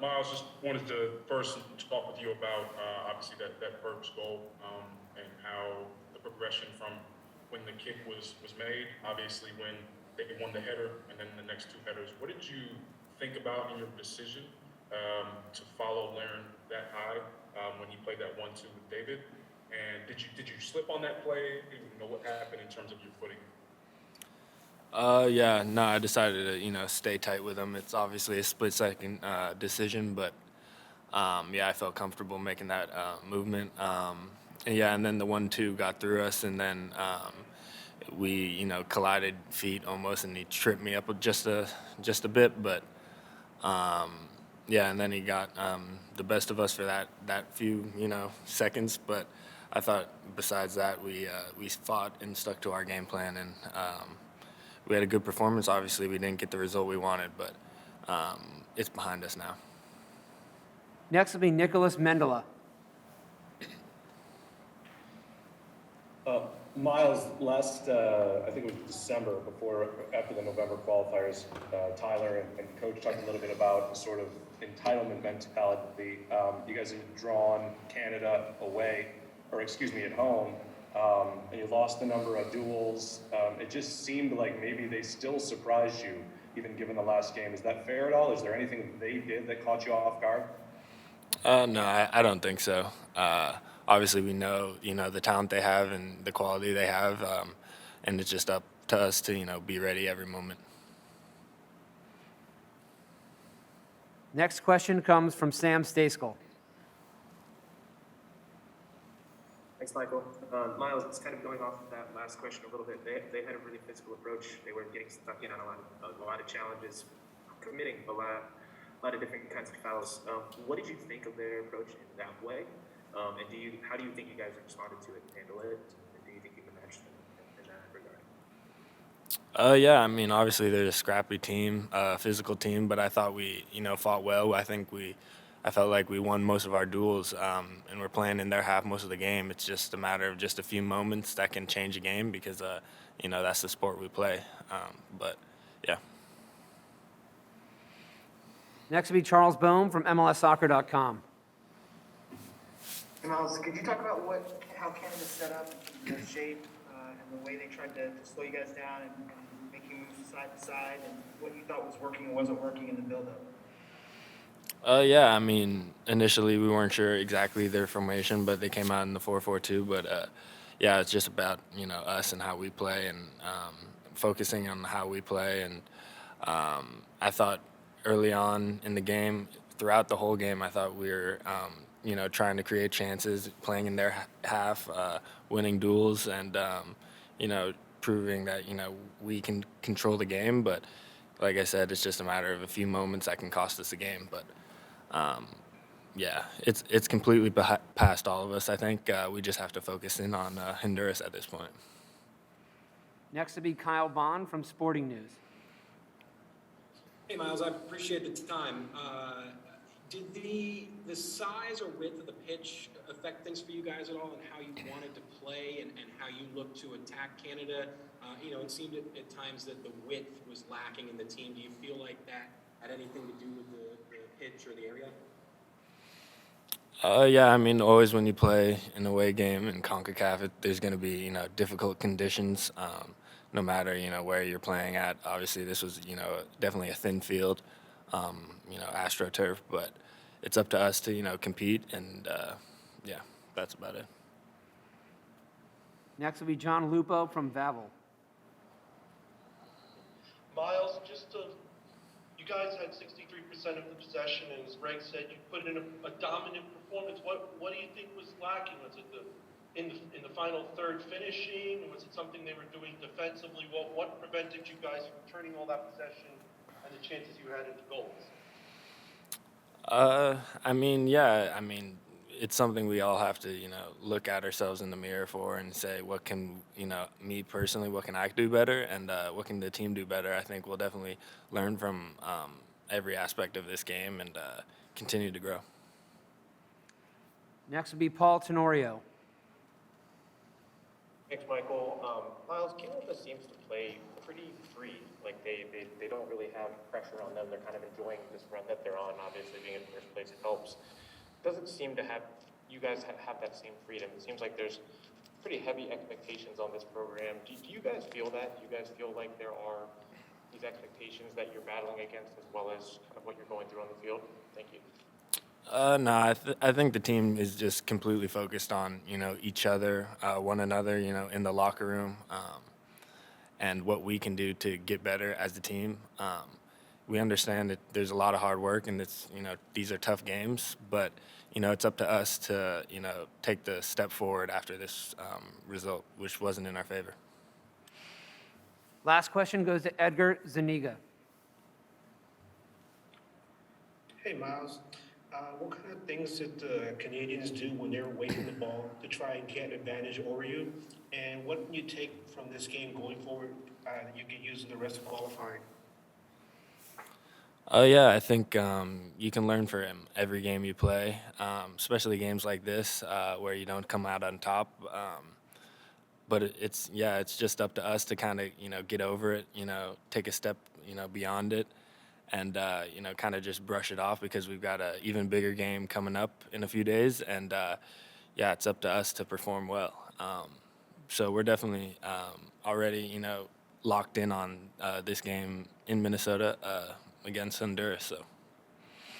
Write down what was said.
Miles, just wanted to first talk with you about obviously that first goal and how the progression from when the kick was made, obviously when they won the header and then the next two headers. What did you think about in your decision to follow Larin that high when he played that 1-2 with David? And did you slip on that play? You know, what happened in terms of your footing? Yeah, no, I decided to, stay tight with him. It's obviously a split-second decision, but yeah, I felt comfortable making that movement. And yeah, and then the 1-2 got through us, and then we, collided feet almost, and he tripped me up just a bit, but yeah, and then he got the best of us for that few, seconds. But I thought besides that, we fought and stuck to our game plan, and we had a good performance. Obviously, we didn't get the result we wanted, but it's behind us now. Next will be Nicholas Mendela. Miles, I think it was December, after the November qualifiers, Tyler and Coach talked a little bit about sort of entitlement mentality. You guys have drawn Canada at home, and you lost the number of duels. It just seemed like maybe they still surprised you, even given the last game. Is that fair at all? Is there anything they did that caught you off guard? No, I don't think so. Obviously, we know the talent they have and the quality they have, and it's just up to us to be ready every moment. Next question comes from Sam Staskell. Thanks, Michael. Miles, it's kind of going off of that last question a little bit. They had a really physical approach. They were getting stuck in on a lot of challenges, committing a lot of different kinds of fouls. What did you think of their approach in that way? And how do you think you guys responded to it and handle it? And do you think you can match them in that regard? Yeah, I mean, obviously they're a scrappy team, physical team, but I thought we, fought well. I felt like we won most of our duels, and we're playing in their half most of the game. It's just a matter of just a few moments that can change a game because, that's the sport we play. But yeah. Next will be Charles Boehm from MLSsoccer.com. Hey, Miles, could you talk about how Canada's set up, the shape, and the way they tried to slow you guys down and make you move side to side, and what you thought was working and wasn't working in the build-up? Yeah, I mean, initially we weren't sure exactly their formation, but they came out in the 4-4-2. But yeah, it's just about us and how we play and focusing on how we play. And I thought early on in the game, throughout the whole game, I thought we were trying to create chances, playing in their half, winning duels, and proving that we can control the game. But like I said, it's just a matter of a few moments that can cost us a game. But yeah, it's completely past all of us. I think we just have to focus in on Honduras at this point. Next will be Kyle Bond from Sporting News. Hey, Miles, I appreciate the time. Did the size or width of the pitch affect things for you guys at all, and how you wanted to play and how you looked to attack Canada? It seemed at times that the width was lacking in the team. Do you feel like that had anything to do with the pitch or the area? Yeah, I mean, always when you play an away game in CONCACAF, there's going to be, difficult conditions, no matter, where you're playing at. Obviously, this was, definitely a thin field, AstroTurf, but it's up to us to, compete, and, yeah, that's about it. Next will be John Lupo from Vavel. Miles, you guys had 63% of the possession, and as Greg said, you put in a dominant performance. What do you think was lacking? Was it in the final third finishing? Was it something they were doing defensively? What prevented you guys from turning all that possession and the chances you had into goals? It's something we all have to, look at ourselves in the mirror for and say, what can, me personally, what can I do better, and what can the team do better? I think we'll definitely learn from every aspect of this game and continue to grow. Next will be Paul Tenorio. Thanks, Michael. Miles, Canada seems to play pretty free. Like they don't really have pressure on them. They're kind of enjoying this run that they're on. Obviously, being in first place helps. Doesn't seem to have you guys have that same freedom. It seems like there's pretty heavy expectations on this program. Do you guys feel that? Do you guys feel like there are these expectations that you're battling against as well as kind of what you're going through on the field? Thank you. No, I think the team is just completely focused on, each other, one another, in the locker room, and what we can do to get better as a team. We understand that there's a lot of hard work and these are tough games, but, it's up to us to, take the step forward after this result, which wasn't in our favor. Last question goes to Edgar Zuniga. Hey, Miles. What kind of things did the Canadians do when they were waiting the ball to try and get advantage over you? And what can you take from this game going forward that you can use in the rest of qualifying? Oh yeah, I think you can learn from every game you play, especially games like this where you don't come out on top. But it's just up to us to kind of get over it, take a step beyond it, and kind of just brush it off because we've got an even bigger game coming up in a few days, and it's up to us to perform well. So we're definitely already locked in on this game in Minnesota against Honduras. So.